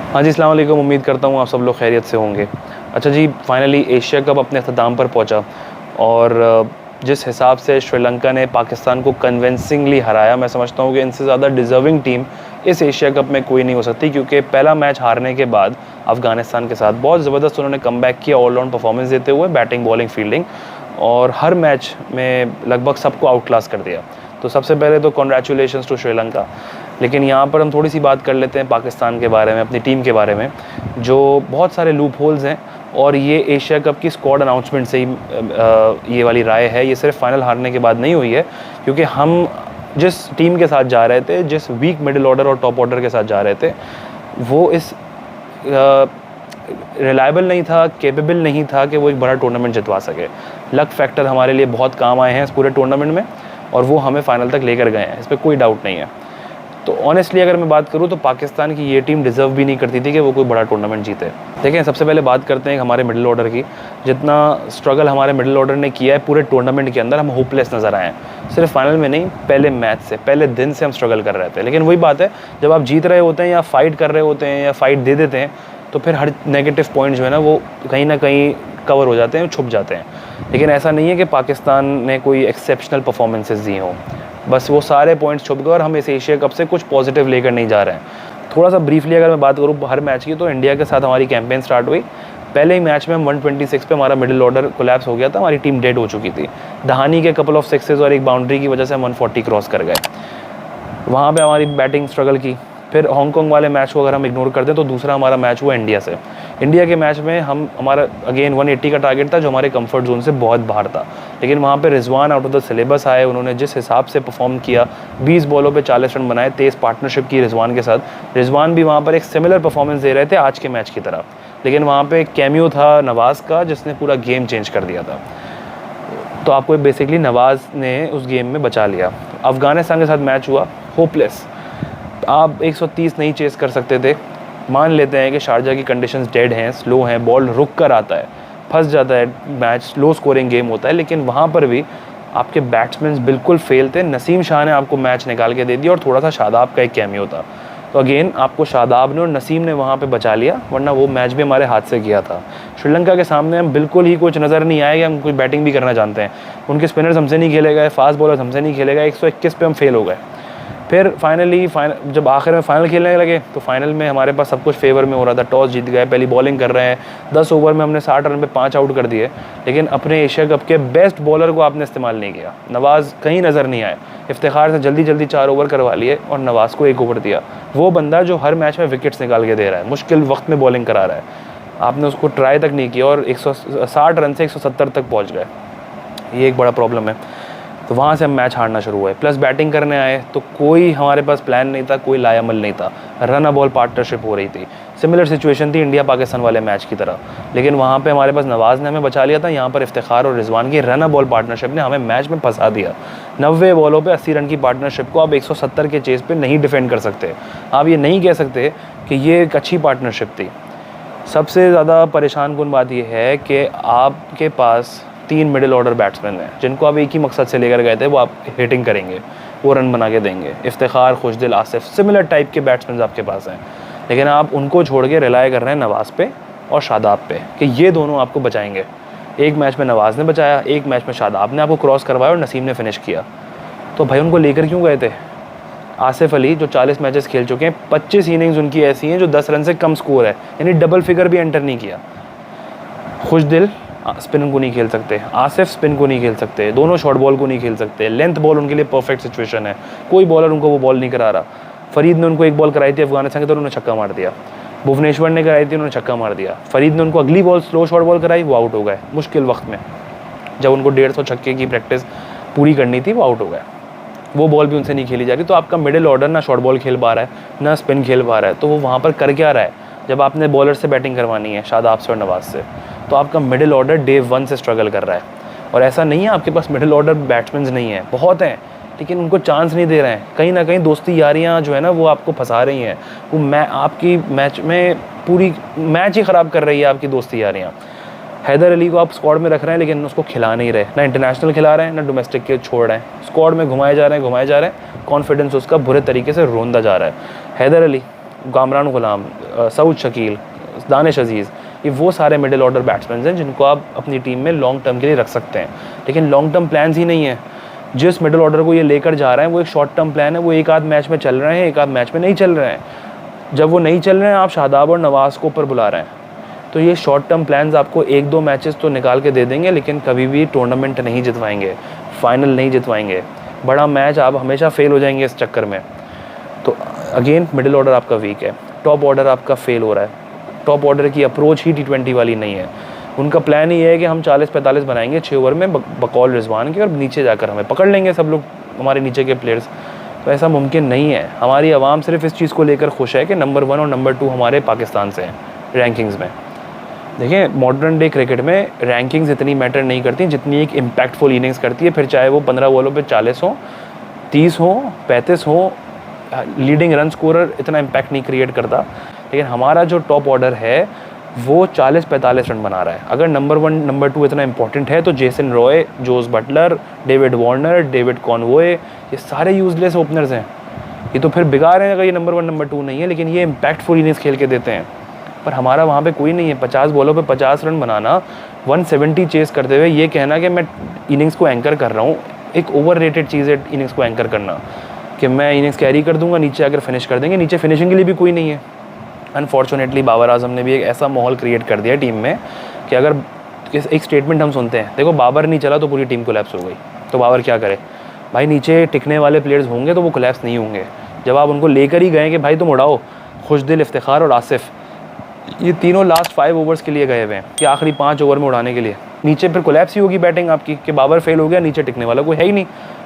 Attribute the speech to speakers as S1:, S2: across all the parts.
S1: हाँ जी, अस्सलाम वालेकुम। उम्मीद करता हूँ आप सब लोग खैरियत से होंगे। अच्छा जी, फाइनली एशिया कप अपने अख्ताम पर पहुँचा और जिस हिसाब से श्रीलंका ने पाकिस्तान को कन्विंसिंगली हराया, मैं समझता हूँ कि इनसे ज़्यादा डिज़र्विंग टीम इस एशिया कप में कोई नहीं हो सकती, क्योंकि पहला मैच हारने के बाद अफ़गानिस्तान के साथ बहुत ज़बरदस्त उन्होंने कमबैक किया, ऑलराउंड परफॉर्मेंस देते हुए, बैटिंग, बॉलिंग, फील्डिंग, और हर मैच में लगभग सबको आउट क्लास कर दिया। तो सबसे पहले तो कॉन्ग्रेचुलेशंस टू श्रीलंका। लेकिन यहाँ पर हम थोड़ी सी बात कर लेते हैं पाकिस्तान के बारे में, अपनी टीम के बारे में, जो बहुत सारे लूप होल्स हैं। और ये एशिया कप की स्क्वाड अनाउंसमेंट से ही ये वाली राय है, ये सिर्फ फाइनल हारने के बाद नहीं हुई है, क्योंकि हम जिस टीम के साथ जा रहे थे, जिस वीक मिडिल ऑर्डर और टॉप ऑर्डर के साथ जा रहे थे, वो इस रिलायबल नहीं था, कैपेबल नहीं था कि वो एक बड़ा टूर्नामेंट जितवा सके। लक फैक्टर हमारे लिए बहुत काम आए हैं इस पूरे टूर्नामेंट में, और वो हमें फाइनल तक लेकर गए हैं, इस पर कोई डाउट नहीं है। तो ऑनेस्टली अगर मैं बात करूँ तो पाकिस्तान की ये टीम डिज़र्व भी नहीं करती थी कि वो कोई बड़ा टूर्नामेंट जीते। देखें, सबसे पहले बात करते हैं हमारे मिडिल ऑर्डर की। जितना स्ट्रगल हमारे मिडिल ऑर्डर ने किया है पूरे टूर्नामेंट के अंदर, हम होपलेस नज़र आए हैं। सिर्फ फाइनल में नहीं, पहले मैच से, पहले दिन से हम स्ट्रगल कर रहे थे। लेकिन वही बात है, जब आप जीत रहे होते हैं या फाइट कर रहे होते हैं या फाइट दे देते हैं, तो फिर हर नेगेटिव पॉइंट जो है ना, वो कहीं ना कहीं कवर हो जाते हैं, छुप जाते हैं। लेकिन ऐसा नहीं है कि पाकिस्तान ने कोई एक्सेप्शनल परफॉर्मेंसेस दी हों, बस वो सारे पॉइंट्स छुप गए और हम इस एशिया कप से कुछ पॉजिटिव लेकर नहीं जा रहे हैं। थोड़ा सा ब्रीफली अगर मैं बात करूँ हर मैच की, तो इंडिया के साथ हमारी कैंपेन स्टार्ट हुई। पहले ही मैच में हम 126 पे हमारा मिडिल ऑर्डर कोलैप्स हो गया था, हमारी टीम डेड हो चुकी थी। दहानी के कपल ऑफ सिक्सेस और एक बाउंड्री की वजह से हम 140 क्रॉस कर गए। वहाँ पे हमारी बैटिंग स्ट्रगल की। फिर हांगकॉन्ग वाले मैच को अगर हम इग्नोर कर दें तो दूसरा हमारा मैच हुआ इंडिया से। इंडिया के मैच में हमारा अगेन 180 का टारगेट था, जो हमारे कंफर्ट जोन से बहुत बाहर था। लेकिन वहाँ पे Rizwan out of the syllabus आए, उन्होंने जिस हिसाब से परफॉर्म किया, 20 बॉलों पे 40 रन बनाए, तेज़ पार्टनरशिप की रिजवान के साथ। रिजवान भी वहाँ पर एक सिमिलर परफॉर्मेंस दे रहे थे आज के मैच की तरह, लेकिन वहाँ पर एक कैमियो था नवाज़ का, जिसने पूरा गेम चेंज कर दिया था। तो आपको बेसिकली नवाज़ ने उस गेम में बचा लिया। अफ़गानिस्तान के साथ मैच हुआ, होपलेस। आप 130 नहीं चेस कर सकते थे। मान लेते हैं कि शारजा की कंडीशंस डेड हैं, स्लो हैं, बॉल रुक कर आता है, फंस जाता है मैच, लो स्कोरिंग गेम होता है। लेकिन वहाँ पर भी आपके बैट्समैन बिल्कुल फेल थे। नसीम शाह ने आपको मैच निकाल के दे दिया, और थोड़ा सा शादाब का एक कैमियो था। तो अगेन आपको शादाब ने और नसीम ने वहाँ पे बचा लिया, वरना वो मैच भी हमारे हाथ से गया था। श्रीलंका के सामने हम बिल्कुल ही कुछ नज़र नहीं आएगा, हम कोई बैटिंग भी करना जानते हैं। उनके स्पिनर्स हमसे नहीं खेले गए, फास्ट बॉलर्स हमसे नहीं खेले गए, 121 पे हम फेल हो गए। फिर फाइनली जब आखिर में फ़ाइनल खेलने लगे, तो फाइनल में हमारे पास सब कुछ फेवर में हो रहा था। टॉस जीत गए, पहली बॉलिंग कर रहे हैं, 10 ओवर में हमने 60 रन पे 5 आउट कर दिए। लेकिन अपने एशिया कप के बेस्ट बॉलर को आपने इस्तेमाल नहीं किया। नवाज़ कहीं नज़र नहीं आए। इफ्तिखार से जल्दी जल्दी 4 ओवर करवा लिए और नवाज़ को 1 ओवर दिया। वो बंदा जो हर मैच में विकेट्स निकाल के दे रहा है, मुश्किल वक्त में बॉलिंग करा रहा है, आपने उसको ट्राई तक नहीं किया और 160 रन से 170 तक पहुँच गए। ये एक बड़ा प्रॉब्लम है। तो वहाँ से हम मैच हारना शुरू हुए। प्लस बैटिंग करने आए तो कोई हमारे पास प्लान नहीं था, कोई लायामल नहीं था। रन अ बॉल पार्टनरशिप हो रही थी। सिमिलर सिचुएशन थी इंडिया पाकिस्तान वाले मैच की तरह, लेकिन वहाँ पे हमारे पास नवाज़ ने हमें बचा लिया था। यहाँ पर इफ्तिखार और रिजवान की रन अ बॉल पार्टनरशिप ने हमें मैच में फंसा दिया। 90 बॉलों पर 80 रन की पार्टनरशिप को आप 170 के चेज़ पर नहीं डिफेंड कर सकते। आप ये नहीं कह सकते कि ये एक अच्छी पार्टनरशिप थी। सबसे ज़्यादा परेशान कुन बात यह है कि आपके पास 3 मिडिल ऑर्डर बैट्समैन हैं, जिनको आप एक ही मकसद से लेकर गए थे, वो आप हिटिंग करेंगे, वो रन बना के देंगे। इफ्तिखार, खुशदिल, आसिफ, सिमिलर टाइप के बैट्समैन आपके पास हैं, लेकिन आप उनको छोड़ के रिलाय कर रहे हैं नवाज़ पे और शादाब पे कि ये दोनों आपको बचाएंगे। एक मैच में नवाज़ ने बचाया, एक मैच में शादाब ने आपको क्रॉस करवाया और नसीम ने फिनिश किया। तो भाई उनको लेकर क्यों गए थे? आसिफ अली जो 40 मैचेस खेल चुके हैं, 25 इनिंग्स उनकी ऐसी हैं जो 10 रन से कम स्कोर है, यानी डबल फिगर भी एंटर नहीं किया। खुशदिल स्पिन को नहीं खेल सकते, आसिफ स्पिन को नहीं खेल सकते, दोनों शॉर्ट बॉल को नहीं खेल सकते। लेंथ बॉल उनके लिए परफेक्ट सिचुएशन है, कोई बॉलर उनको वो बॉल नहीं करा रहा। फरीद ने उनको एक बॉल कराई थी अफगानिस्तान की, तो उन्होंने छक्का मार दिया। भुवनेश्वर ने कराई थी, उन्होंने छक्का मार दिया। फरीद ने उनको अगली बॉल स्लो शॉर्ट बॉल कराई, वो आउट हो गए मुश्किल वक्त में। जब उनको 150 छक्के की प्रैक्टिस पूरी करनी थी, वो आउट हो गए। वो बॉल भी उनसे नहीं खेली जा रही। तो आपका मिडिल ऑर्डर ना शॉर्ट बॉल खेल पा रहा है, ना स्पिन खेल पा रहा है, तो वो वहाँ पर कर क्या रहा है? जब आपने बॉलर से बैटिंग करवानी है, शादाब से और नवाज़ से, तो आपका मिडिल ऑर्डर डे 1 से स्ट्रगल कर रहा है। और ऐसा नहीं है आपके पास मिडिल ऑर्डर बैट्समैन नहीं है, बहुत हैं, लेकिन उनको चांस नहीं दे रहे हैं। कहीं ना कहीं दोस्ती यारियाँ जो है ना, वो आपको फंसा रही हैं। वो आपकी मैच में पूरी मैच ही ख़राब कर रही है आपकी दोस्ती यारियाँ। हैदर अली को आप स्क्वाड में रख रहे हैं, लेकिन उसको खिला नहीं रहे, ना इंटरनेशनल खिला रहे हैं, ना डोमेस्टिक के छोड़ रहे हैं। स्क्वाड में घुमाए जा रहे हैं, कॉन्फिडेंस उसका बुरे तरीके से रोंदा जा रहा है। हैदर अली कामरान गुलाम, सऊद शकील, दानिश अजीज़, ये वो सारे मिडिल ऑर्डर बैट्समैन हैं जिनको आप अपनी टीम में लॉन्ग टर्म के लिए रख सकते हैं। लेकिन लॉन्ग टर्म प्लान्स ही नहीं है। जिस मिडिल ऑर्डर को ये लेकर जा रहे हैं वो एक शॉर्ट टर्म प्लान है। वो एक आध मैच में चल रहे हैं, एक आध मैच में नहीं चल रहे हैं। जब वो नहीं चल रहे हैं आप शादाब और नवाज़ को ऊपर बुला रहे हैं। तो ये शॉर्ट टर्म प्लान्स आपको एक दो मैचेस तो निकाल के दे देंगे, लेकिन कभी भी टूर्नामेंट नहीं जितवाएंगे, फाइनल नहीं जितवाएंगे। बड़ा मैच आप हमेशा फेल हो जाएंगे इस चक्कर में। तो अगेन मिडिल ऑर्डर आपका वीक है, टॉप ऑर्डर आपका फेल हो रहा है। टॉप ऑर्डर की अप्रोच ही T20 वाली नहीं है। उनका प्लान ये है कि हम 40-45 बनाएंगे 6 ओवर में बकौल रिजवान के, और नीचे जाकर हमें पकड़ लेंगे सब लोग, हमारे नीचे के प्लेयर्स। तो ऐसा मुमकिन नहीं है। हमारी आवाम सिर्फ इस चीज़ को लेकर खुश है कि नंबर 1 और नंबर 2 हमारे पाकिस्तान से हैं रैंकिंग्स में। देखिए मॉडर्न डे क्रिकेट में रैंकिंग्स इतनी मैटर नहीं करती जितनी एक इम्पैक्टफुल इनिंग्स करती है। फिर चाहे वो 15 बॉलों पे 40 हो, 30 हो, 35 हो, लीडिंग रन स्कोरर इतना इम्पैक्ट नहीं क्रिएट करता। लेकिन हमारा जो टॉप ऑर्डर है वो 40-45 रन बना रहा है। अगर नंबर 1 नंबर 2 इतना इंपॉर्टेंट है तो Jason Roy, Jos Buttler, David Warner, David Conway, ये सारे यूजलेस ओपनर्स हैं। ये तो फिर बिगाड़ हैं अगर ये नंबर 1 नंबर 2 नहीं है, लेकिन ये इम्पैक्टफुल इनिंग्स खेल के देते हैं। पर हमारा वहाँ पे कोई नहीं है। 50 बॉलों पे 50 रन बनाना, 170 चेस करते हुए ये कहना कि मैं इनिंग्स को एंकर कर रहा हूँ, एक ओवर रेटेड चीज़ है इनिंग्स को एंकर करना, कि मैं इनिंग्स कैरी कर दूंगा, नीचे आकर फिनिश कर देंगे। नीचे फिनिशिंग के लिए भी कोई नहीं है। अनफॉर्चुनेटली बाबर आजम ने भी एक ऐसा माहौल क्रिएट कर दिया टीम में कि अगर एक स्टेटमेंट हम सुनते हैं, देखो बाबर नहीं चला तो पूरी टीम कोलैप्स हो गई, तो बाबर क्या करे भाई? नीचे टिकने वाले प्लेयर्स होंगे तो वो कोलैप्स नहीं होंगे। जब आप उनको लेकर ही गए कि भाई तुम उड़ाओ, खुशदिल, इफ्तिखार और आसिफ, ये तीनों लास्ट 5 ओवर्स के लिए गए हुए हैं कि आखिरी 5 ओवर में उड़ाने के लिए, नीचे फिर कोलैप्स ही होगी बैटिंग आपकी कि बाबर फेल हो गया, नीचे टिकने वाला कोई है ही नहीं।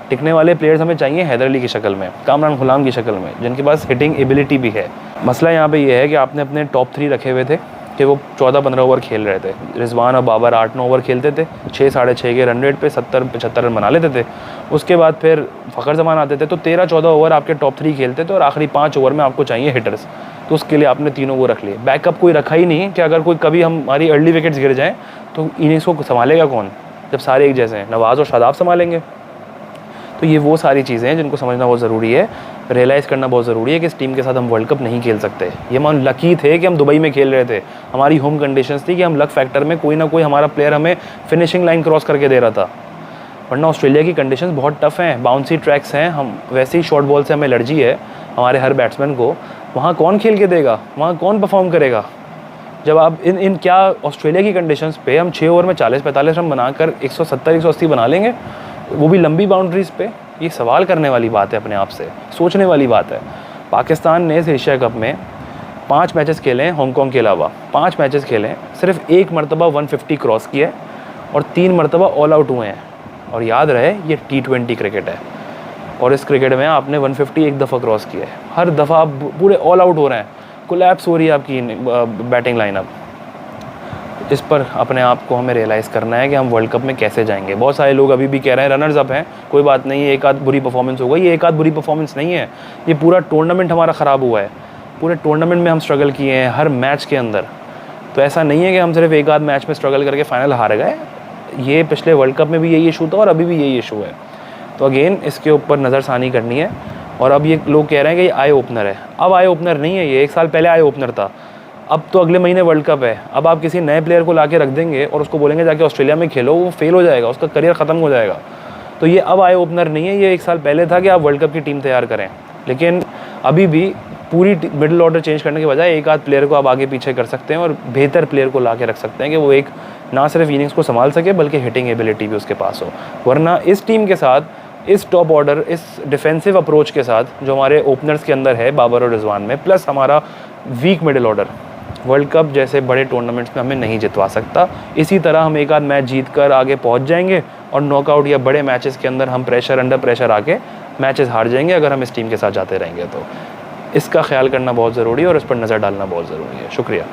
S1: टिकने वाले प्लेयर्स हमें चाहिए हैदर अली की शक्ल में, कामरान गुलाम की शक्ल में, जिनके पास हिटिंग एबिलिटी भी है। मसला यहाँ पे ये है कि आपने अपने टॉप 3 रखे हुए थे कि वो 14-15 ओवर खेल रहे थे। रिजवान और बाबर 8-9 ओवर खेलते थे, 6-6.5 के रन रेट पे 70-75 रन बना लेते थे। उसके बाद फिर फ़खर जमान आते थे तो 13-14 ओवर आपके टॉप 3 खेलते थे और आखिरी 5 ओवर में आपको चाहिए हिटर्स। तो उसके लिए आपने तीनों वो रख लिए। बैकअप कोई रखा ही नहीं कि अगर कोई कभी हमारी अर्ली विकेट्स गिर जाएँ तो इनिंग्स को संभालेगा कौन, जब सारे एक जैसे हैं। नवाज़ और शादाब संभालेंगे। तो ये वो सारी चीज़ें हैं जिनको समझना बहुत ज़रूरी है, रियलाइज़ करना बहुत ज़रूरी है कि इस टीम के साथ हम वर्ल्ड कप नहीं खेल सकते। ये मान लकी थे कि हम दुबई में खेल रहे थे, हमारी होम कंडीशंस थी कि हम लक फैक्टर में कोई ना कोई हमारा प्लेयर हमें फिनिशिंग लाइन क्रॉस करके दे रहा था। वरना ऑस्ट्रेलिया की कंडीशंस बहुत टफ हैं, बाउंसी ट्रैक्स हैं, हम वैसे ही शॉर्ट बॉल से हमें एलर्जी है हमारे हर बैट्समैन को। वहाँ कौन खेल के देगा, वहाँ कौन परफॉर्म करेगा? जब आप इन क्या ऑस्ट्रेलिया की कंडीशंस पे हम 6 ओवर में 40-45 रन बनाकर 170-180 बना लेंगे, वो भी लंबी बाउंड्रीज़ पे? ये सवाल करने वाली बात है, अपने आप से सोचने वाली बात है। पाकिस्तान ने इस एशिया कप में 5 मैचेस खेले हैं, हांगकॉन्ग के अलावा 5 मैचेस खेले हैं, सिर्फ 1 मरतबा 150 क्रॉस किया है और 3 मरतबा ऑल आउट हुए हैं। और याद रहे ये T20 क्रिकेट है और इस क्रिकेट में आपने 150 एक दफ़ा क्रॉस किया है, हर दफ़ा आप पूरे ऑल आउट हो रहे हैं, कोलैप्स हो रही है आपकी बैटिंग लाइनअप। इस पर अपने आप को हमें रियलाइज़ करना है कि हम वर्ल्ड कप में कैसे जाएंगे। बहुत सारे लोग अभी भी कह रहे हैं रनर्स अप हैं, कोई बात नहीं, एक आध बुरी परफॉर्मेंस हो गई। ये एक आध बुरी परफॉर्मेंस नहीं है, ये पूरा टूर्नामेंट हमारा ख़राब हुआ है। पूरे टूर्नामेंट में हम स्ट्रगल किए हैं, हर मैच के अंदर। तो ऐसा नहीं है कि हम सिर्फ एक आध मैच में स्ट्रगल करके फाइनल हार गए। ये पिछले वर्ल्ड कप में भी यही इशू था और अभी भी यही इशू है। तो अगेन इसके ऊपर नज़रसानी करनी है। और अब ये लोग कह रहे हैं कि ये आई ओपनर है, अब आई ओपनर नहीं है, ये 1 साल पहले आई ओपनर था। अब तो अगले महीने वर्ल्ड कप है, अब आप किसी नए प्लेयर को लाके रख देंगे और उसको बोलेंगे जाके ऑस्ट्रेलिया में खेलो, वो फेल हो जाएगा, उसका करियर ख़त्म हो जाएगा। तो ये अब आई ओपनर नहीं है, ये 1 साल पहले था कि आप वर्ल्ड कप की टीम तैयार करें। लेकिन अभी भी पूरी मिडिल ऑर्डर चेंज करने के बजाय एक आध प्लेयर को आप आगे पीछे कर सकते हैं और बेहतर प्लेयर को ला के रख सकते हैं कि वो एक ना सिर्फ इनिंग्स को संभाल सके बल्कि हिटिंग एबिलिटी भी उसके पास हो। वरना इस टीम के साथ, इस टॉप ऑर्डर, इस डिफेंसिव अप्रोच के साथ जो हमारे ओपनर्स के अंदर है बाबर और रिजवान में, प्लस हमारा weak middle order, world cup जैसे बड़े टूर्नामेंट्स में हमें नहीं जितवा सकता। इसी तरह हम एक आध मैच जीत कर आगे पहुंच जाएंगे और नॉकआउट या बड़े मैचेस के अंदर हम अंडर प्रेशर आके मैचेस हार जाएंगे अगर हम इस टीम के साथ जाते रहेंगे। तो इसका ख्याल करना बहुत ज़रूरी है और इस पर नज़र डालना बहुत ज़रूरी है। शुक्रिया।